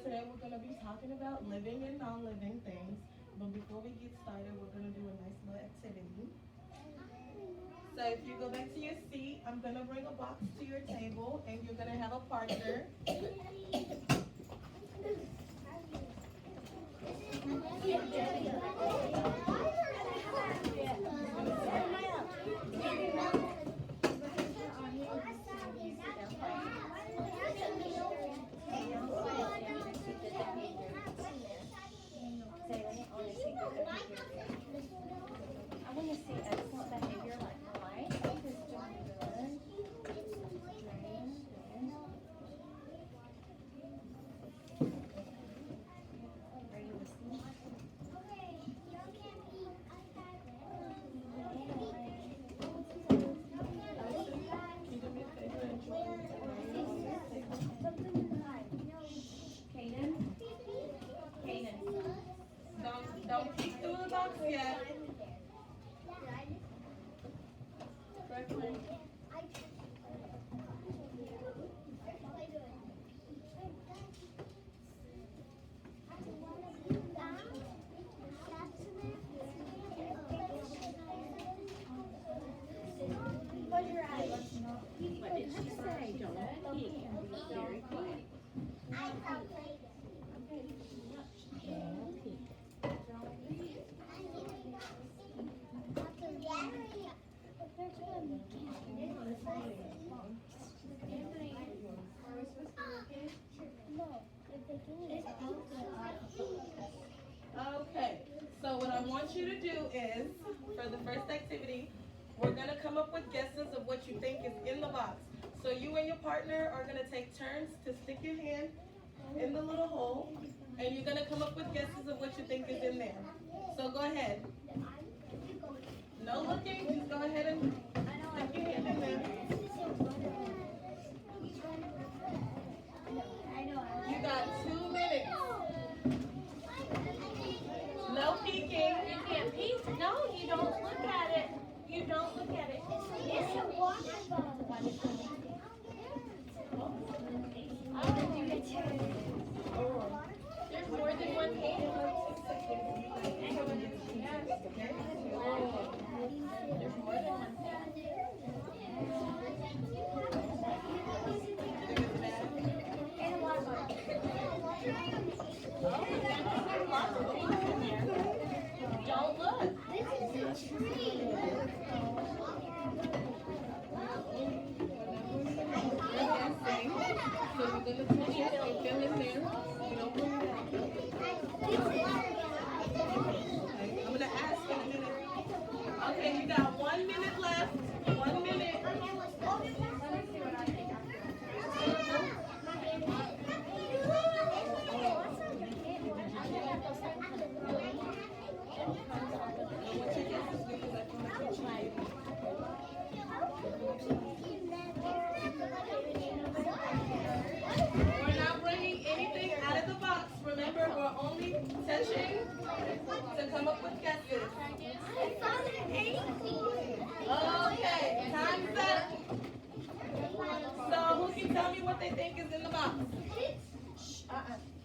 today we're going to be talking about living and non-living things. But before we get started, we're going to do a nice little activity. So if you go back to your seat, I'm going to bring a box to your table and you're going to have a partner. I want to see excellent behavior like mine. Just doing good. Are you listening? Kaden? Kaden. Don't peek through the box yet. Close your eyes. What did she say? Don't peek and be very quiet. Okay, so what I want you to do is, for the first activity, we're going to come up with guesses of what you think is in the box. So you and your partner are going to take turns to stick your hand in the little hole, and you're going to come up with guesses of what you think is in there. So go ahead. No looking, just go ahead and stick your hand in there. You got 2 minutes. No peeking. You can't peek. No, you don't look at it. You don't look at it. It's a water bottle. There's more than one hand. There's more than one hand. And a water bottle. Oh, there's lots of things in there. Don't look. This is a tree. So we're going to put your fill in there. I'm going to ask in a minute. Okay, you got 1 minute left. 1 minute. We're not bringing anything out of the box. Remember, we're only touching to come up with guesses. Okay, time's up. So who can tell me what they think is in the box?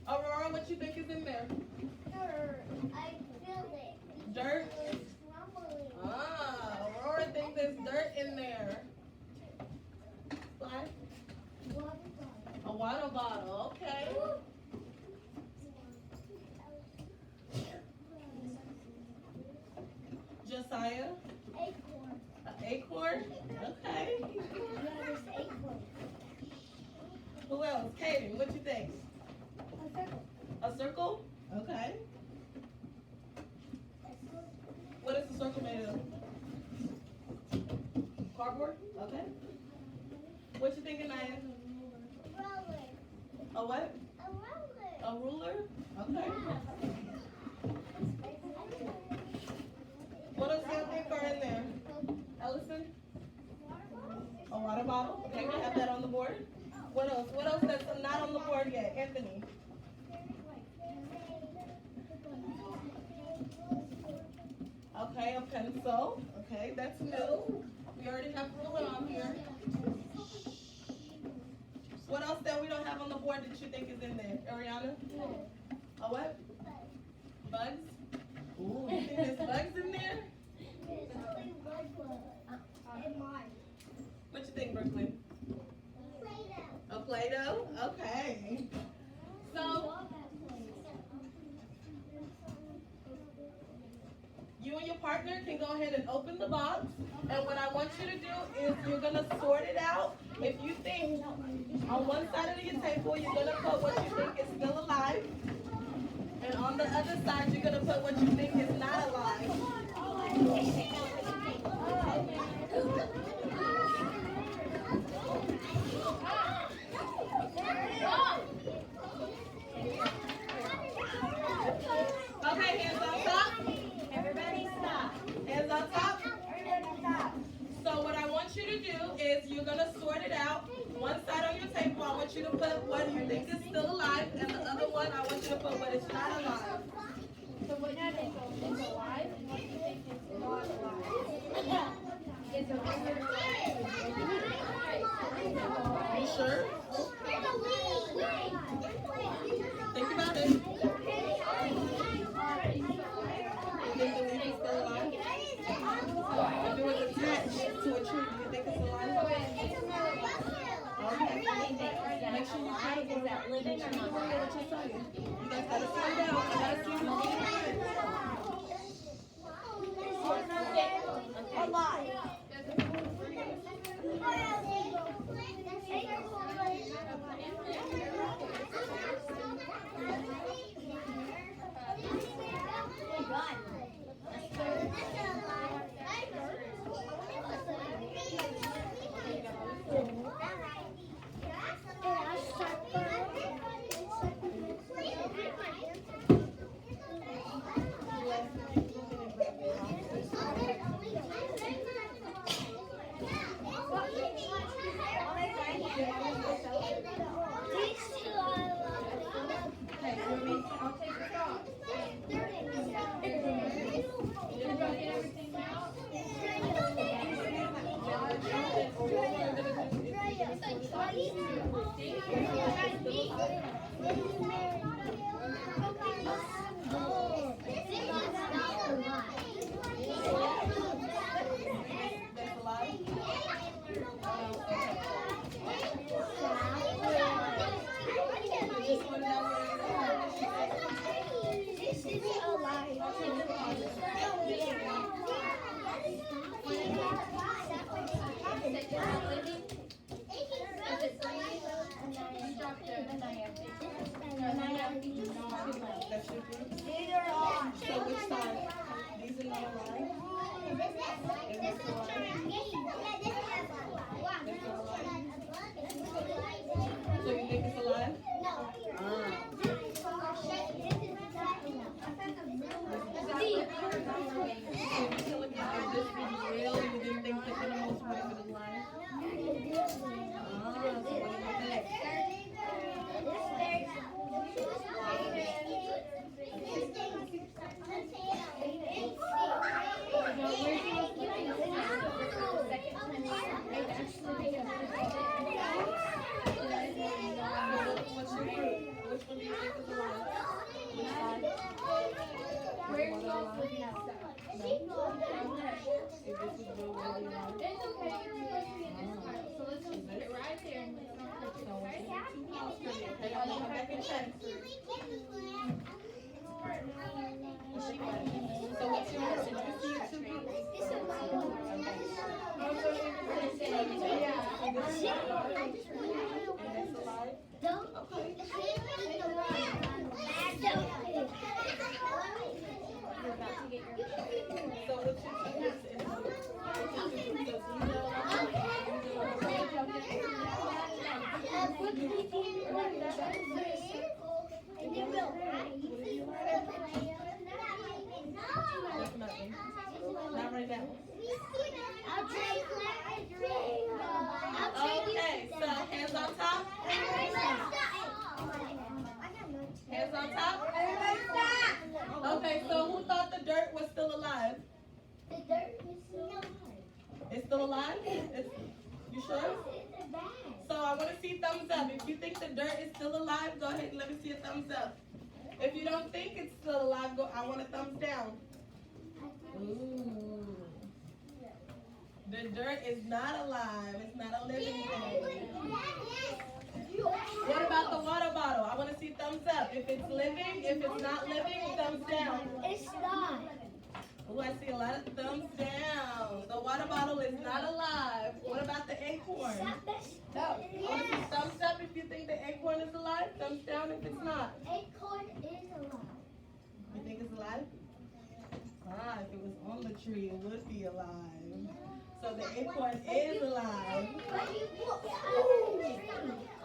Aurora, what you think is in there? I feel it. Dirt? It's crumbling. Ah, Aurora thinks there's dirt in there. What? A water bottle, okay. Josiah? Acorn. An acorn? Okay. Yeah, there's acorn. Who else? Kaden, what you think? A circle. A circle? Okay. What is the circle made of? Cardboard? Okay. What you thinking, Naya? Roller. A what? A roller. A ruler? Okay. What else y'all think are in there? Ellison? A water bottle? Okay, we have that on the board. What else? What else that's not on the board yet? Anthony? Okay, a pencil. Okay, that's new. We already have ruler on here. What else that we don't have on the board that you think is in there, Ariana? A what? Bugs? Ooh, you think there's bugs in there? What you think, Brooklyn? A Play-Doh? Okay. So, you and your partner can go ahead and open the box. And what I want you to do is you're going to sort it out. If you think on one side of your table, you're going to put what you think is still alive. And on the other side, you're going to put what you think is not alive. Okay, hands on top. Everybody stop. Hands on top. So what I want you to do is you're going to sort it out. One side on your table, I want you to put what you think is still alive, and the other one, I want you to put what is not alive. So what you think is alive and what you think is not alive? Is a You sure? Think about it. You think the leaf is still alive? If it was attached to a tree, do you think it's alive? Okay. Make sure you try to go that living or not. What you're saying. You guys gotta slow down. I gotta see you. So which side? These are not alive? So you think it's alive? You didn't think the animals would have been alive? So what do you think? What's your group? Which one do you think is alive? Which side? Where's y'all looking at stuff? If this is real, where do you want it? It's okay, you're looking at this part. So let's just put it right there and let's not touch it, So okay? okay, I'm gonna come back and check. So what's yours? Did you see it too? Not right now. Okay, so hands on top. Hands on top. Okay, so who thought the dirt was still alive? It's still alive? You sure? So I want to see thumbs up. If you think the dirt is still alive, go ahead and let me see a thumbs up. If you don't think it's still alive, I want a thumbs down. Ooh. The dirt is not alive. It's not a living thing. What about the water bottle? I want to see thumbs up. If it's living, if it's not living, thumbs down. It's not. Oh, I see a lot of thumbs down. The water bottle is not alive. What about the acorn? I want to see thumbs up if you think the acorn is alive. Thumbs down if it's not. Acorn is alive. You think it's alive? Ah, if it was on the tree, it would be alive. So the acorn is alive.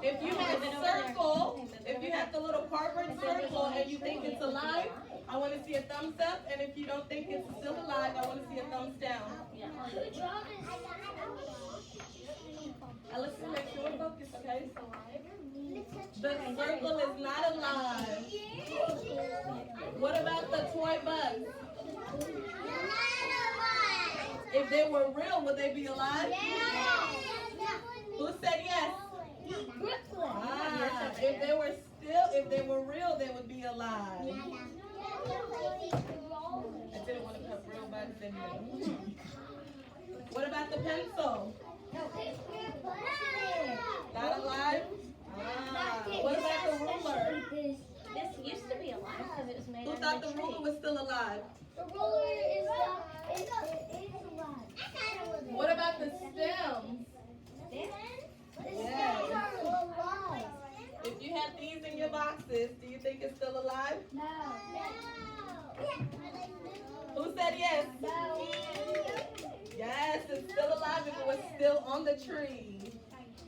If you have a circle, if you have the little cardboard circle and you think it's alive, I want to see a thumbs up. And if you don't think it's still alive, I want to see a thumbs down. Listen, make sure we're focused, okay? The circle is not alive. What about the toy bugs? If they were real, would they be alive? Who said yes? Ah, if they were real, they would be alive. I didn't want to put real bugs in there. What about the pencil? Not alive? Ah, what about the ruler? This used to be alive because it was made Who out thought of the a ruler tree. was still alive? The ruler is alive. What about the stems? Yes. If you have these in your boxes, do you think it's still alive? No. Who said yes? Yes, it's still alive if it was still on the tree.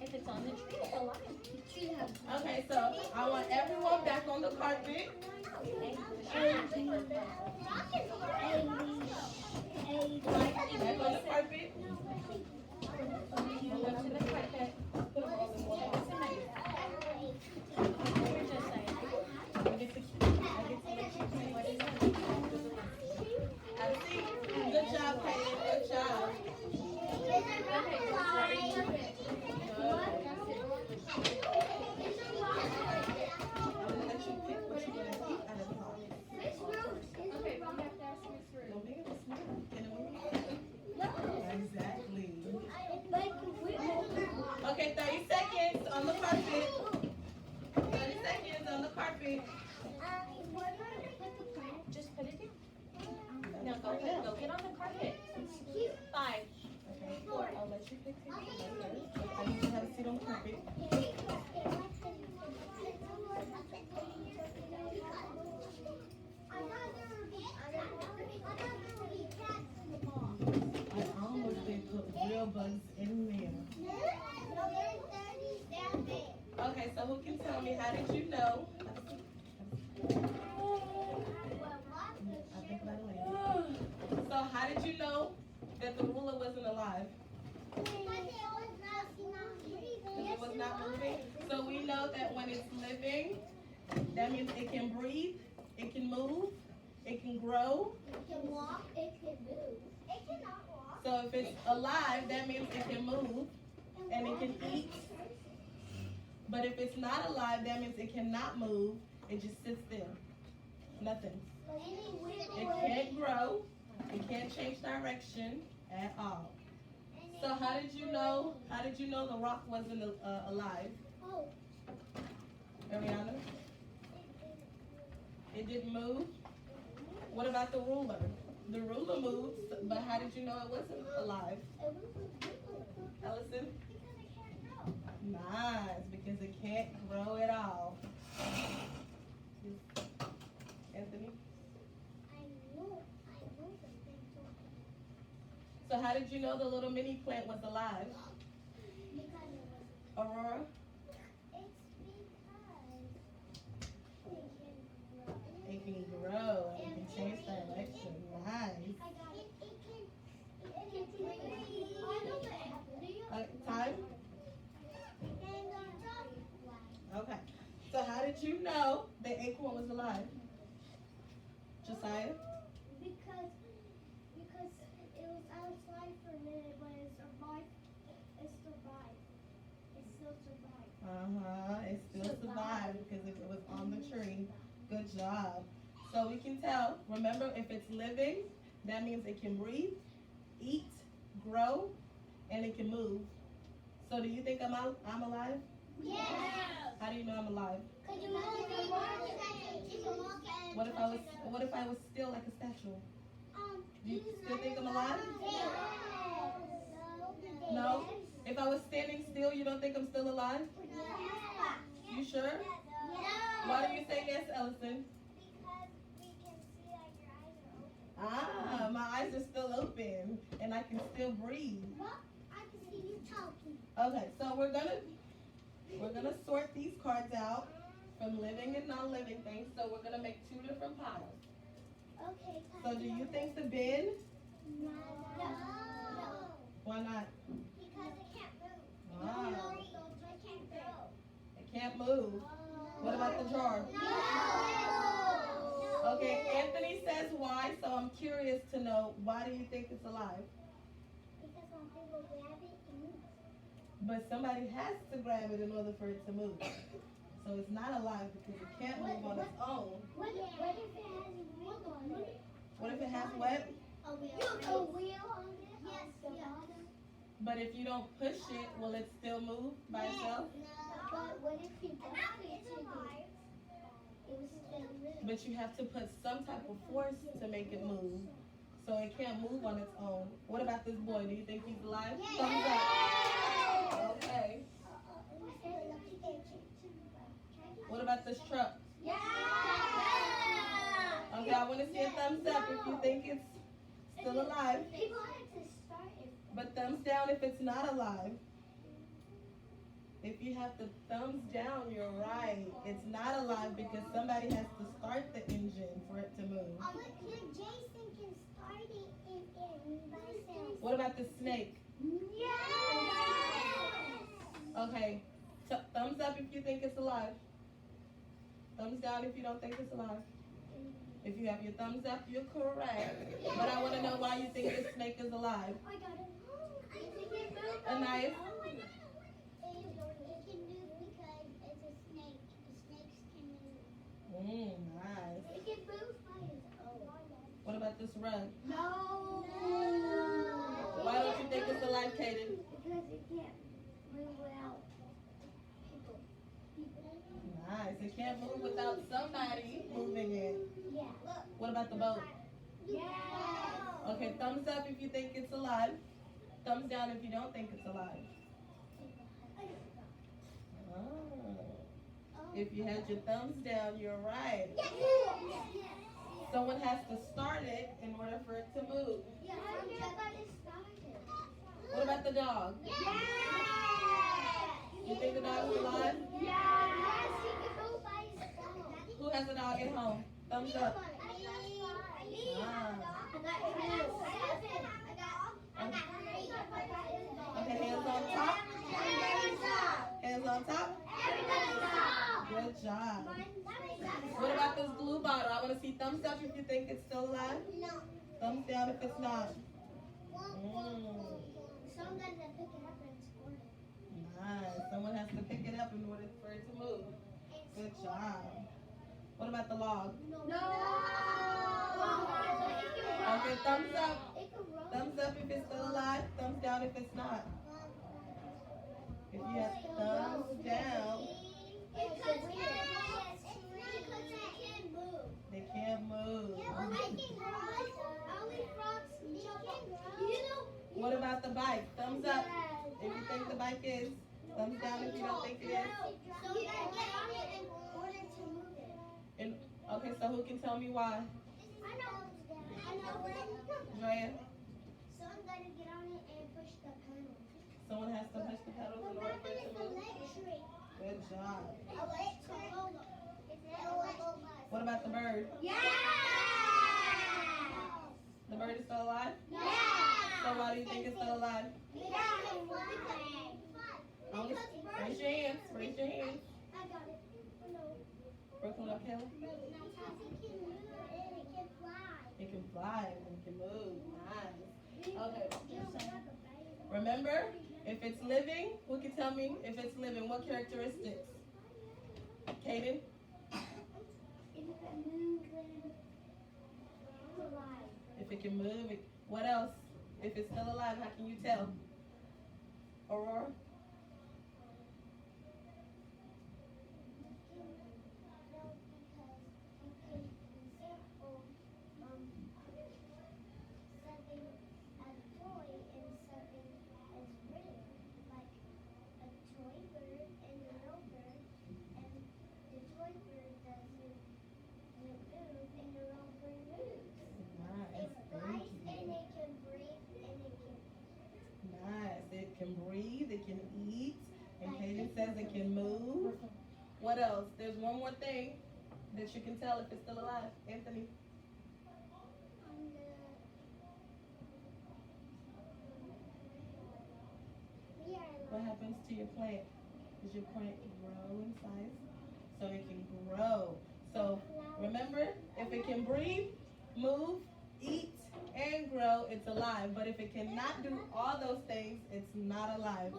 If it's on the tree, it's alive. Okay, so I want everyone back on the carpet. Back on the carpet. Go to the carpet. You're just saying. I see. Good job, Peyton. Good job. I'm gonna let you pick what you're gonna eat out of the box. Don't make it small. Can it move? Exactly. Okay, 30 seconds on the carpet. 30 seconds on the carpet. Just put it down. Now go get on the carpet. 5. Okay, I'll let you pick it. I need you to have a seat on the carpet. I almost did put real bugs in there. Okay, so who can tell me, how did you know? I think that lady. So how did you know that the ruler wasn't alive? Because it was not moving. So we know that when it's living, that means it can breathe, it can move, it can grow. It can walk, it can move. It cannot walk. So if it's alive, that means it can move and it can eat. But if it's not alive, that means it cannot move. It just sits there. Nothing. It can't grow. It can't change direction at all. So how did you know? How did you know the rock wasn't alive, Oh, Ariana? It didn't move. What about the ruler? The ruler moves, but how did you know it wasn't alive? Ellison? Nice, because it can't grow at all. Anthony? So how did you know the little mini plant was alive? Aurora? It can grow. It can change direction. Nice. Time? Okay. So how did you know the acorn was alive? Josiah? Because it was outside for a minute, but it survived. It survived. It still survived. Good job. So we can tell, remember, if it's living, that means it can breathe, eat, grow, and it can move. So do you think I'm alive? Yes. How do you know I'm alive? Because you can walk and What if I was still like a statue? Do you still think I'm alive? Yes. No? If I was standing still, you don't think I'm still alive? Yes. You sure? Yes. Why do you say yes, Ellison? Because we can see that your eyes are open. Ah, my eyes are still open and I can still breathe. Well, I can see you talking. Okay, so we're gonna sort these cards out from living and non-living things. So we're gonna make 2 different piles. Okay. So do you think the bin? No. Why not? Because it can't move. Ah, It can't grow. it can't move. What about the jar? No. Okay, Anthony says why, so I'm curious to know, why do you think it's alive? Because when people grab it, it moves. But somebody has to grab it in order for it to move. So it's not alive because it can't move on its own. What if it has a wheel on it? What if it has what? A wheel on it? Yes, yes. But if you don't push it, will it still move by itself? No. But what if you don't push it? It will still move. But you have to put some type of force to make it move. So it can't move on its own. What about this boy? Do you think he's alive? Thumbs up. Okay. What about this truck? Yeah. Okay, I want to see a thumbs up if you think it's still alive. People have to start it. But thumbs down if it's not alive. If you have the thumbs down, you're right. It's not alive because somebody has to start the engine for it to move. Jason can start it in by himself. What about the snake? Yes. Okay, thumbs up if you think it's alive. Thumbs down if you don't think it's alive. If you have your thumbs up, you're correct. But I want to know why you think this snake is alive. I got it. A knife? It can move because it's a snake. The snakes can move. Nice. It can move by its own. What about this rug? No. Why don't you think it's alive, Kaden? Because it can't move without people. Nice. It can't move without somebody moving it. Yeah. What about the boat? Yeah. Okay, thumbs up if you think it's alive. Thumbs down if you don't think it's alive. Oh. If you had your thumbs down, you're right. Someone has to start it in order for it to move. What about the dog? You think the dog is alive? Who has a dog at home? Thumbs up. Okay, hands on top. Hands on top. Good job. What about this glue bottle? I want to see thumbs up if you think it's still alive. No. Thumbs down if it's not. So I'm gonna pick it up and score it. Nice. Someone has to pick it up in order for it to move. Good job. What about the log? No. Okay, thumbs up. It can roll. Thumbs up if it's still alive. Thumbs down if it's not. If you have thumbs down, Because it can move. they can't move. What about the bike? Thumbs up if you think the bike is. Thumbs down if you don't think it is. So you gotta get on it in order to move it. And okay, so who can tell me why? I know. Drea? So I'm gonna get on it and push the pedal. Someone has to push the pedals in order for it to move. Electric. Good job. Electric. What about the bird? Yeah. The bird is still alive? Yeah. So why do you think it's still alive? Only, raise your hands. Raise your hands. I got it. No. Brooklyn or Kayla? Because it can move and it can fly. It can fly and it can move. Nice. Okay. Remember, if it's living, who can tell me if it's living? What characteristics? Kaden? It If it can move, what else? If it's still alive, how can you tell? Aurora? Nice. It can breathe, it can eat, and Kaden says it can move. What else? There's one more thing that you can tell if it's still alive. Anthony? What happens to your plant? Does your plant grow in size? So it can grow. So remember, if it can breathe, move, eat, and grow, it's alive. But if it cannot do all those things, it's not alive.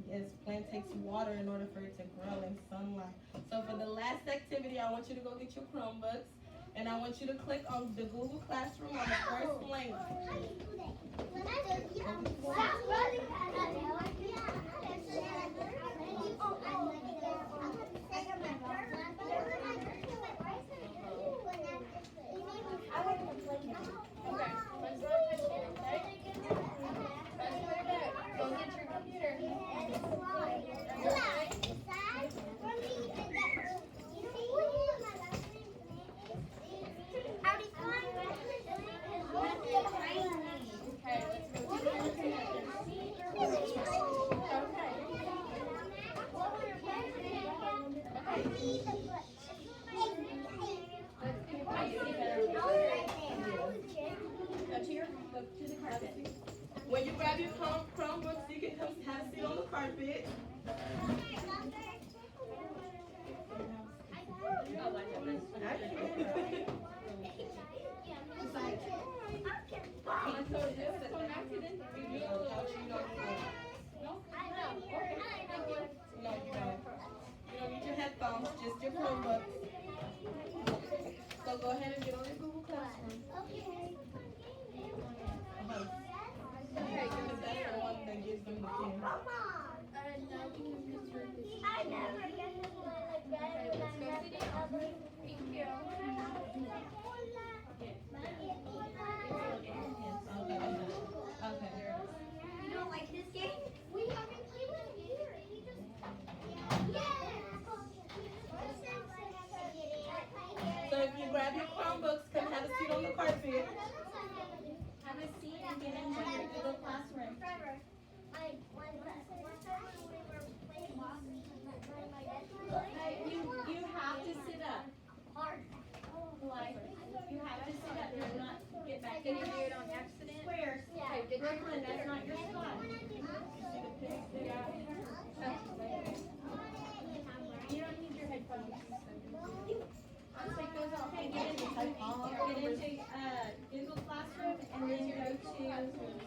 Yes, plant takes water in order for it to grow in sunlight. So for the last activity, I want you to go get your Chromebooks, and I want you to click on the Google Classroom on the first link. When you grab your Chromebooks, you can come have a seat on the carpet. No, you don't. You don't need your headphones, just your Chromebooks. So go ahead and get on your Google Classroom. Okay, because that's the one that gives them the pen. I never get to play like that. Thank you. Okay. You don't like this game? We haven't played it either. He just... So if you grab your Chromebooks, come have a seat on the carpet. Have a seat and get into your Google Classroom. You have to sit up. Like, you have to sit up. You're not get back in. Did you do it on accident? Squares. Okay, did you? Brooklyn, that's not your spot. You don't need your headphones. I'll take those off and get into Google Classroom and then go to Kahoot.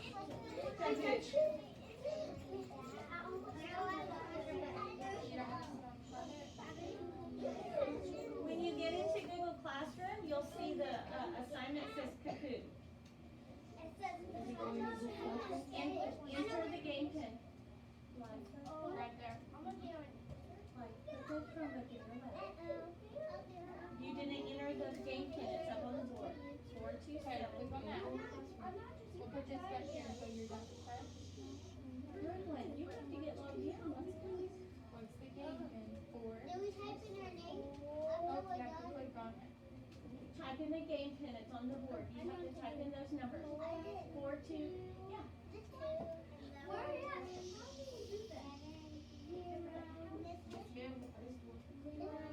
When you get into Google Classroom, you'll see the assignment says Kahoot. Enter the game pin. Right there. You didn't enter the game pin, it's up on the board. 427. Okay, click on that. We'll put this back here until you're done. Okay? Brooklyn, you have to get logged in. Let's go. What's the game in? 4. Did we type in our name? Oh, you have to click on it. Type in the game pin, it's on the board. You have to type in those numbers. 4, 2, yeah. Where are you at?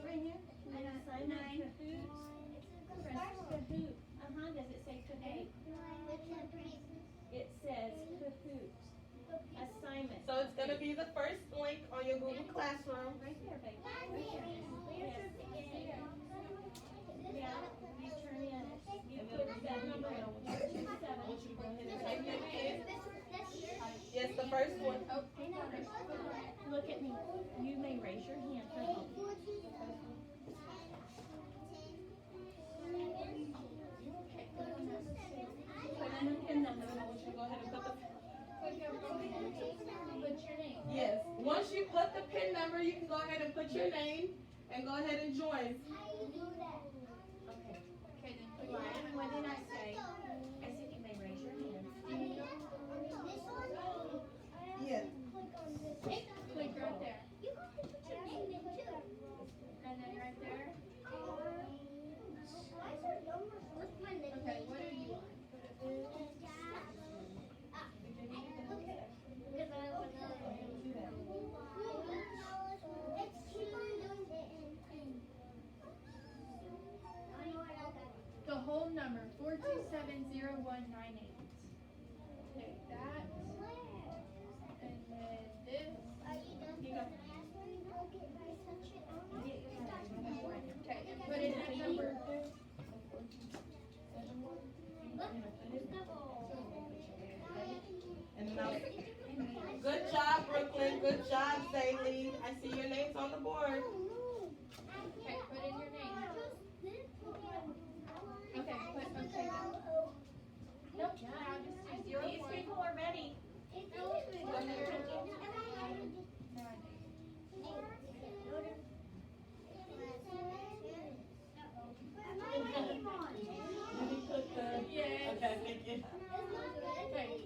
Right here. And assignment Kahoot. Press Kahoot. Does it say Kahoot? It says Kahoot. Assignment. So it's going to be the first link on your Google Classroom. Right there, baby. Right there. Yes. Yeah, you turn in. You put that number in. 427. I want you to go ahead and type that in. first one. Oh, look at me. You may raise your hand for help. Okay, put on that. Put in the pin number. I want you to go ahead and put the. Put your name. Yes. Once you put the pin number, you can go ahead and put your name and go ahead and join. Okay. Okay, then put your name. What did I say? I said you may raise your hand. Yes. Click right there. And then right there. Okay, what do you want? The whole number, 4270198. Okay, that. And then this. Okay, and put in that number. And now, good job, Brooklyn. Good job, Zaylee. I see your names on the board. Okay, put in your name. Okay, put, okay, go. Nope, now just do 0. These people are ready. Okay, thank you.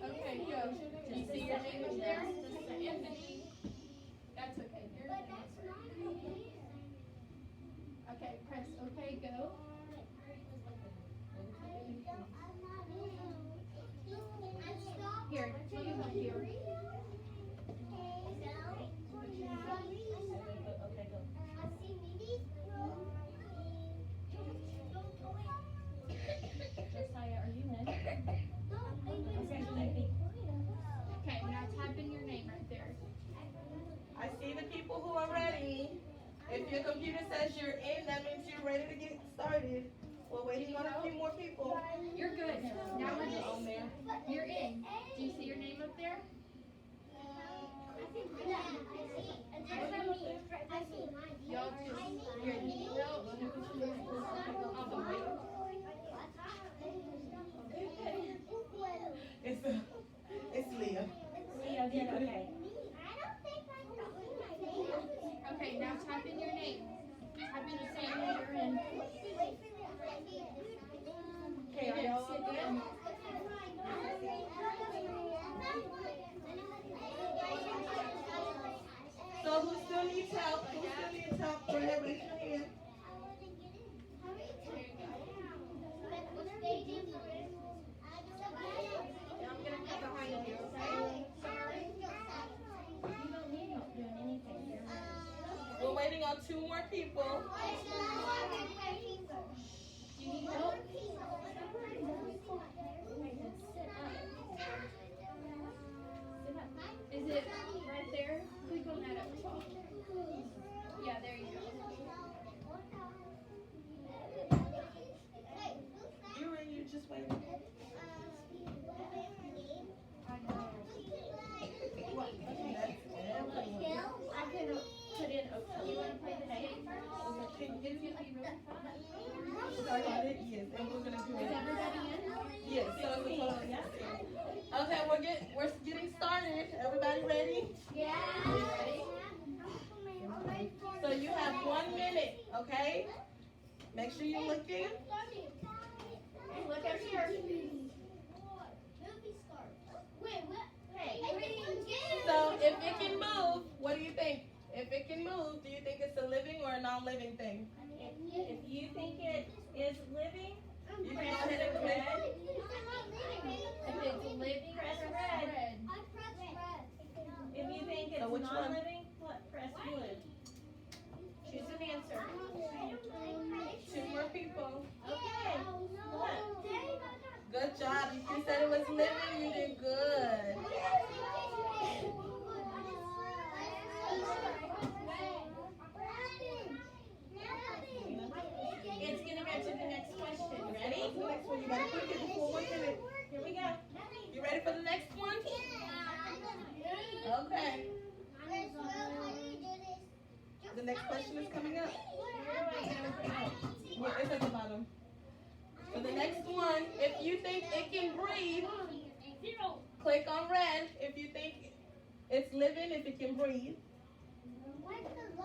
Okay, go. Do you see your name up there? Anthony. That's okay. Here's your name. Okay, press okay, go. Here, let me help you. Josiah, are you in? Okay, now type in your name right there. I see the people who are ready. If your computer says you're in, that means you're ready to get started. We're waiting on a few more people. You're good. Now we're just, Oh, man. you're in. Do you see your name up there? Y'all just, here, you need help? I'll go wait. It's Leah. Leo did okay. Okay, now type in your name. Type in the same name you're in. Okay, are y'all all good? So who still needs help? Who still needs help? Go ahead, raise your hand. I'm gonna come behind you, okay? You don't need help doing anything. We're waiting on 2 more people. Do you need help? Is it right there? Click on that up top. Yeah, there you go. You're in, you're just waiting. I know. What? That's everyone. I can put in, you want to play the name first? Can It's gonna be really fun. started? Yes, and we're gonna do Is it. everybody in? Yes, so it's a total of 16. Okay, we're getting started. Everybody ready? So you have 1 minute, okay? Make sure you're looking. Look up here. So if it can move, what do you think? If it can move, do you think it's a living or a non-living thing? If you think it is living, You can go press ahead and the click. red. If it's living, press red. If you think So it's which one? non-living, press blue. Choose an answer. 2 more people. Okay. Look. Good job. If you said it was living, you did good. It's gonna go to the next question. Ready? What's the next one? You better click it before 1 minute. Here we go. You ready for the next one? question is coming up. Yeah, it's at the bottom. So the next one, if you think it can breathe, click on red if you think it's living, if it can breathe.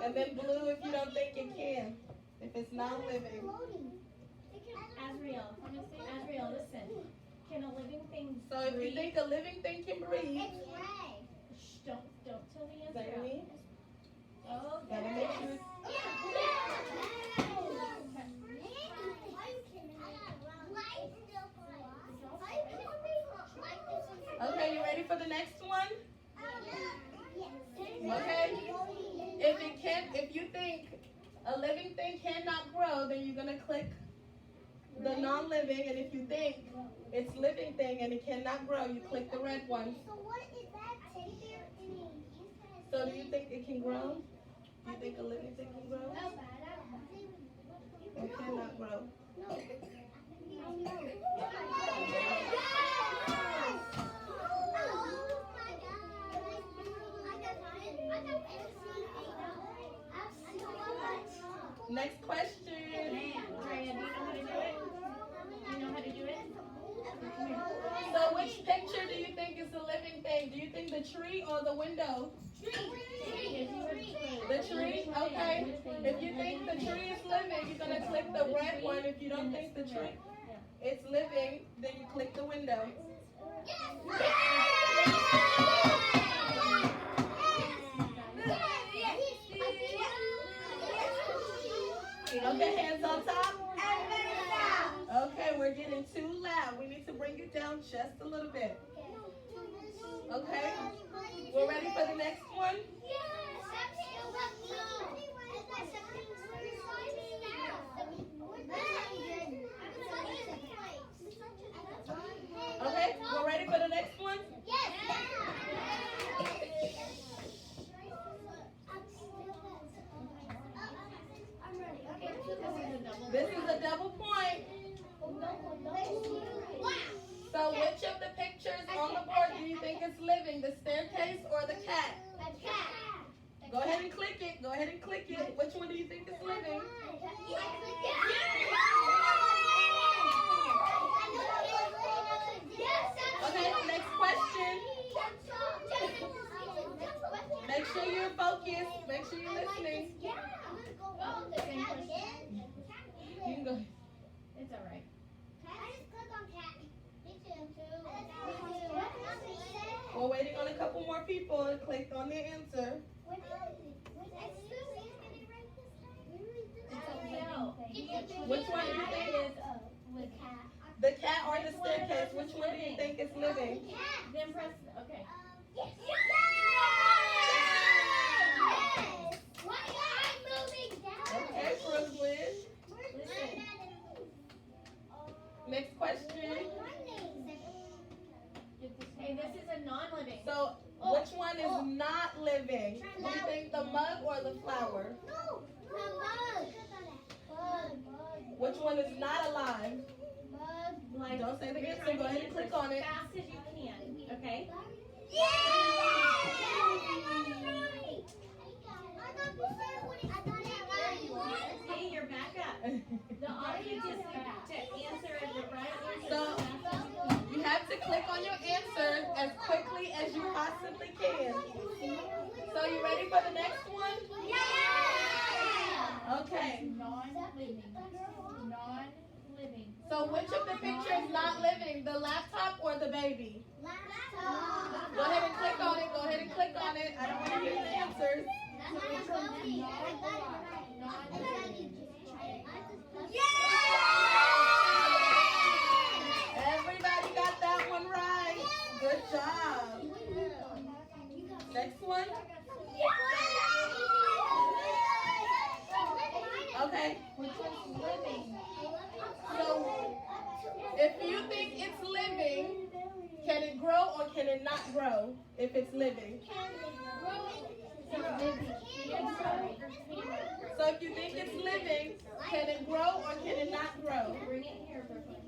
And then blue if you don't think it can, if it's not living. Azriel, listen. Can a living thing So if you think a living thing can breathe, Shh, don't tell the answer. Zaini, Oh, gotta make sure. Okay, you ready for the next one? Okay. If you think a living thing cannot grow, then you're gonna click the non-living, and if you think it's living thing and it cannot grow, you click the red one. So what is that teddy bear doing? So do you think it can grow? Do you think a living thing can grow? Or cannot grow? Next question. Drea, do you know how to do it? Do you know how to do it? So which picture do you think is the living thing? Do you think the tree or the window? The tree? Okay. If you think the tree is living, you're going to click the red one. If you don't think the tree is living, then you click the window. Okay, hands on top. Okay, we're getting too loud. We need to bring it down just a little bit. Okay, we're ready for the next one? Okay, we're ready for the next one? This is a double point. So which of the pictures on the board do you think is living? The staircase or the cat? Go ahead and click it. Go ahead and click it. Which one do you think is living? Okay, next question. Make sure you're focused. Make sure you're listening. You can go. It's all right. We're waiting on a couple more people to click on the answer. Which one do you think is the cat or the staircase? Which one do you think is living? Then press, okay. Okay, Brooklyn. Next question. Hey, this is a non-living. So, which one is not living? Do you think the mug or the flower? Which one is not alive? Like, Don't say the answer. Go ahead and click on it. as fast as you can, okay? Hey, you're back up. The object is to answer the right answer. So, you have to click on your answer as quickly as you possibly can. So, you ready for the next one? Okay. Non-living. Non-living. So, which of the pictures not living? The laptop or the baby? Go ahead and click on it. Go ahead and click on it. I don't want to hear the answers. Everybody got that one right. Good job. Next one. Okay. So, if you think it's living, can it grow or can it not grow if it's living? So if you think it's living, can it grow or can it not grow? Bring it here, Brooklyn.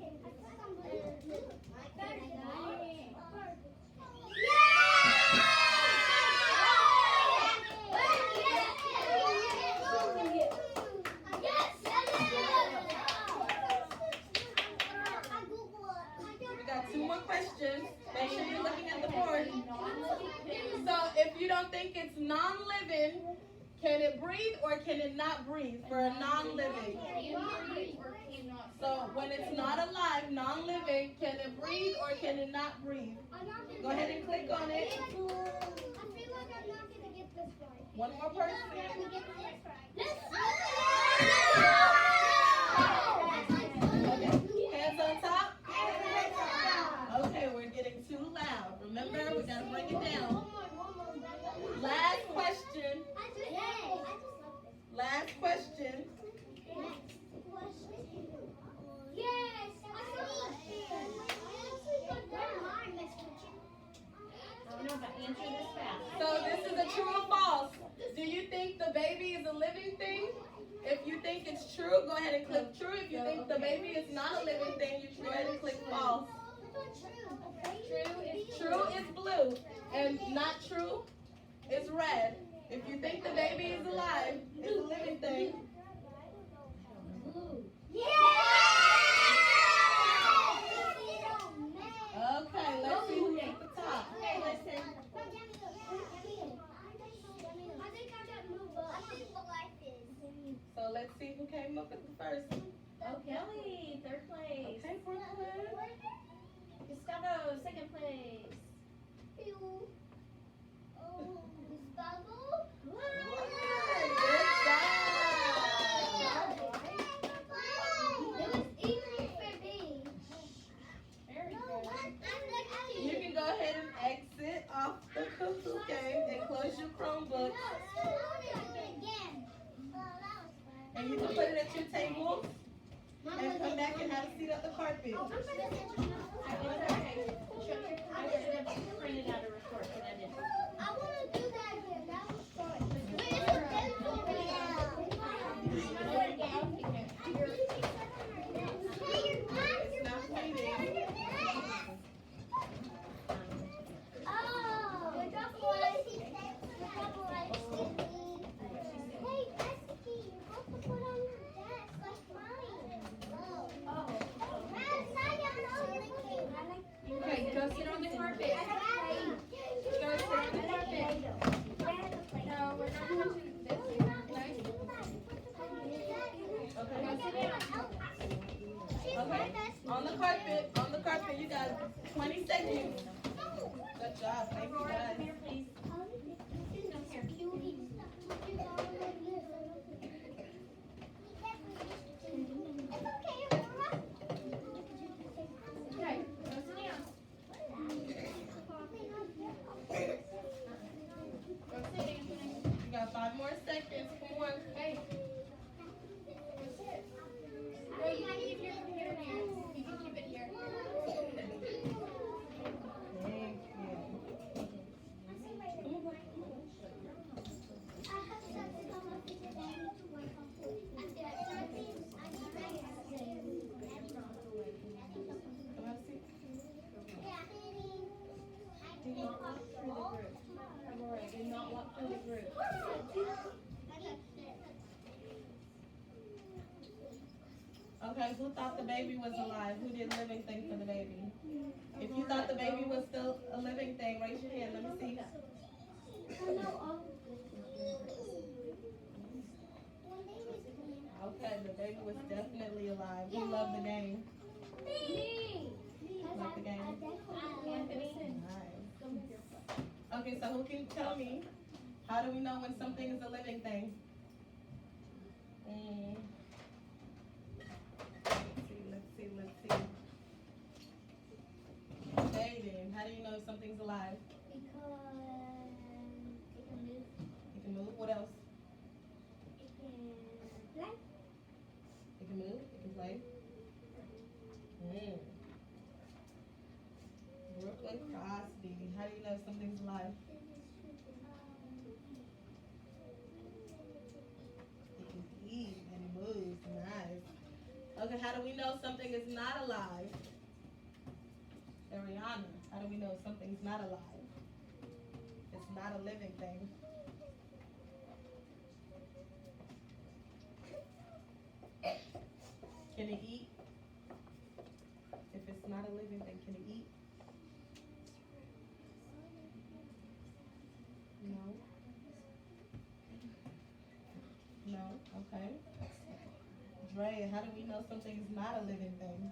Make sure you're looking at the board. So if you don't think it's non-living, can it breathe or can it not breathe for a non-living? So when it's not alive, non-living, can it breathe or can it not breathe? Go ahead and click on it. I feel like I'm not gonna get this right. One more person. Okay. Hands on top. Okay, we're getting too loud. Remember, we gotta bring it down. Last question. Last question. Yes. You know, but answer this fast. So this is a true or false. Do you think the baby is a living thing? If you think it's true, go ahead and click true. If you think the baby is not a living thing, you should go ahead and click false. True is blue, and not true is red. If you think the baby is alive, it's a living thing. Okay, let's see who's at the top. Okay, listen. So let's see who came up with the first. Oh, Kelly, third place. Okay, Brooklyn. Gustavo, second place. You can go ahead and exit off the Cuckoo game and close your Chromebook. And you can put it at your table and come back and have a seat at the carpet. It's okay. I should have printed out a report, but I didn't. I want to do that again. That was fun. Wait, it's a pencil. Stop waiting. Oh, we're dropping one. We're dropping one. Hey, Esky, you have to put on your desk like mine. Oh. Okay, go sit on the carpet. Go sit on the carpet. No, we're not touching this. Okay? Okay. Go sit down. Okay. On the carpet, you got 20 seconds. Good job. Thank you Aurora, guys. come here, please. Okay, go sit down. Go sit, Anthony. You got 5 more seconds. Come on. Hey. Go sit. No, you can keep your computer here. You can keep it here. Thank you. Come have a seat. Do not walk through the group. Aurora, do not walk through the group. Okay, who thought the baby was alive? Who did living thing for the baby? If you thought the baby was still a living thing, raise your hand. Let me see. Okay, the baby was definitely alive. We love the game. Love the game. Anthony. Nice. Okay, so who can tell me, how do we know when something is a living thing? Let's see. Jaden, how do you know if something's alive? It can move. What else? It can move. It can play. Brooklyn Crosby, how do you know if something's alive? It can eat and it moves. Nice. Okay, how do we know something is not alive? Ariana, how do we know something's not alive? It's not a living thing. Can it eat? If it's not a living thing, can it eat? right. How do we know something's not a living thing?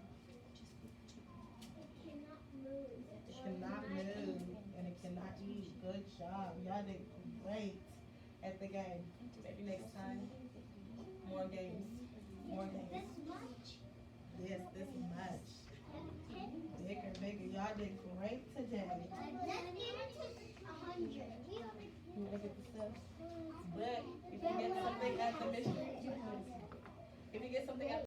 It cannot move. It cannot move and it cannot eat. Good job. Y'all did great at the game. Maybe next time, more games. More games. This much. This much. Bigger, bigger. Y'all did great today. Let's get it to 100. You wanna get the stuff? But if you get something at the mission, if you get something at